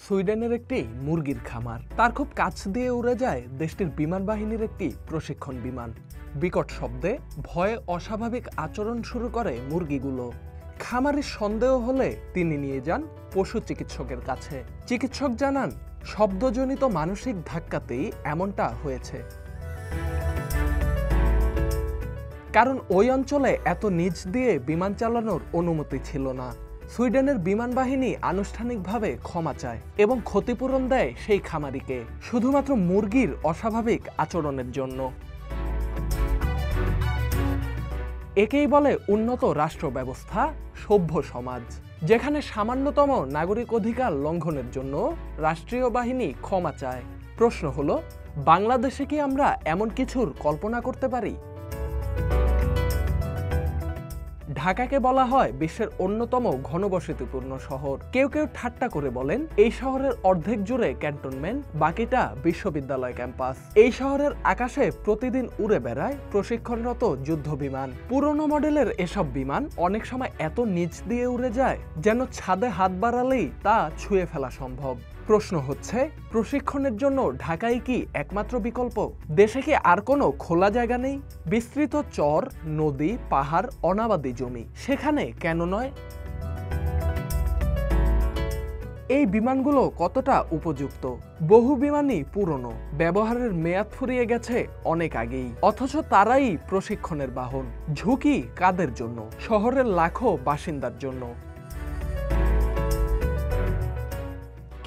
সুইডেনের একটি মুরগির খামার। তার খুব কাছ দিয়ে উড়ে যায় দেশটির বিমান বাহিনীর একটি প্রশিক্ষণ বিমান। বিকট শব্দে ভয়ে অস্বাভাবিক আচরণ শুরু করে মুরগিগুলো। খামারের সন্দেহ হলে তিনি নিয়ে যান পশু চিকিৎসকের কাছে। চিকিৎসক জানান, শব্দজনিত মানসিক ধাক্কাতেই এমনটা হয়েছে। কারণ ওই অঞ্চলে এত নিচ দিয়ে বিমান চালানোর অনুমতি ছিল না। সুইডেনের বিমান বাহিনী আনুষ্ঠানিকভাবে ক্ষমা চায় এবং ক্ষতিপূরণ দেয় সেই খামারিকে, শুধুমাত্র মুরগির অস্বাভাবিক আচরণের জন্য। একেই বলে উন্নত রাষ্ট্র ব্যবস্থা, সভ্য সমাজ, যেখানে সামান্যতম নাগরিক অধিকার লঙ্ঘনের জন্য রাষ্ট্রীয় বাহিনী ক্ষমা চায়। প্রশ্ন হলো, বাংলাদেশে কি আমরা এমন কিছুর কল্পনা করতে পারি? ঢাকাকে বলা হয় বিশ্বের অন্যতম ঘনবসতিপূর্ণ শহর। কেউ কেউ ঠাট্টা করে বলেন, এই শহরের অর্ধেক জুড়ে ক্যান্টনমেন্ট, বাকিটা বিশ্ববিদ্যালয় ক্যাম্পাস। এই শহরের আকাশে প্রতিদিন উড়ে বেড়ায় প্রশিক্ষণরত যুদ্ধ বিমান। পুরনো মডেলের এসব বিমান অনেক সময় এত নিচ দিয়ে উড়ে যায় যেন ছাদে হাত বাড়ালেই তা ছুঁয়ে ফেলা সম্ভব। প্রশ্ন হচ্ছে, প্রশিক্ষণের জন্য ঢাকাই কি একমাত্র বিকল্প? দেশে কি আর কোনো খোলা জায়গা নেই? বিস্তৃত চর, নদী, পাহাড়, অনাবাদি জমি, সেখানে কেন নয়? এই বিমানগুলো কতটা উপযুক্ত? বহু বিমানই পুরনো, ব্যবহারের মেয়াদ ফুরিয়ে গেছে অনেক আগেই, অথচ তারাই প্রশিক্ষণের বাহন। ঝুঁকি কাদের জন্য? শহরের লাখো বাসিন্দার জন্য।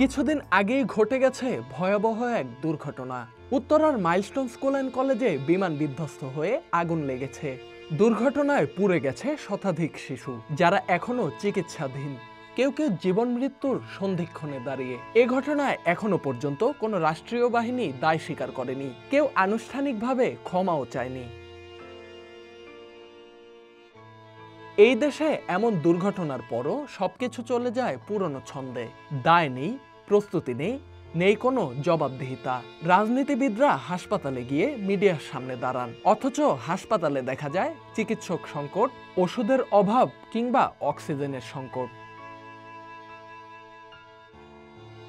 কিছুদিন আগেই ঘটে গেছে ভয়াবহ এক দুর্ঘটনা। উত্তরার মাইলস্টোন স্কুল অ্যান্ড কলেজে বিমান বিধ্বস্ত হয়ে আগুন লেগেছে। দুর্ঘটনায় পুড়ে গেছে শতাধিক শিশু, যারা এখনো চিকিৎসাধীন। কেউ কেউ জীবন মৃত্যুর সন্ধিক্ষণে দাঁড়িয়ে। এ ঘটনায় এখনো পর্যন্ত কোনো রাষ্ট্রীয় বাহিনী দায় স্বীকার করেনি, কেউ আনুষ্ঠানিকভাবে ক্ষমাও চায়নি। এই দেশে এমন দুর্ঘটনার পরও সবকিছু চলে যায় পুরনো ছন্দে। দায় নেই, প্রস্তুতি নেই, নেই কোনো জবাবদিহিতা। রাজনীতিবিদরা হাসপাতালে গিয়ে মিডিয়ার সামনে দাঁড়ান, অথচ হাসপাতালে দেখা যায় চিকিৎসক সংকট, ওষুধের অভাব কিংবা অক্সিজেনের সংকট।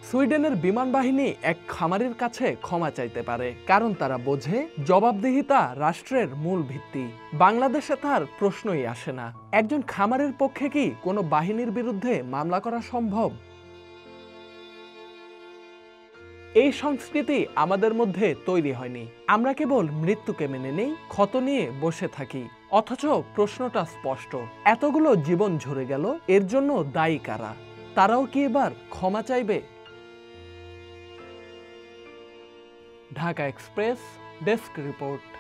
সুইডেনের বিমান বাহিনী এক খামারির কাছে ক্ষমা চাইতে পারে, কারণ তারা বোঝে জবাবদিহিতা রাষ্ট্রের মূল ভিত্তি। বাংলাদেশে তার প্রশ্নই আসে না। একজন খামারের পক্ষে কি কোনো বাহিনীর বিরুদ্ধে মামলা করা সম্ভব? এই সংস্কৃতি আমাদের মধ্যে তৈরি হয়নি। আমরা কেবল মৃত্যুকে মেনে নেই, ক্ষত নিয়ে বসে থাকি। অথচ প্রশ্নটা স্পষ্ট, এতগুলো জীবন ঝরে গেল, এর জন্য দায়ী কারা? তারাও কি এবার ক্ষমা চাইবে? Dhaka express desk report.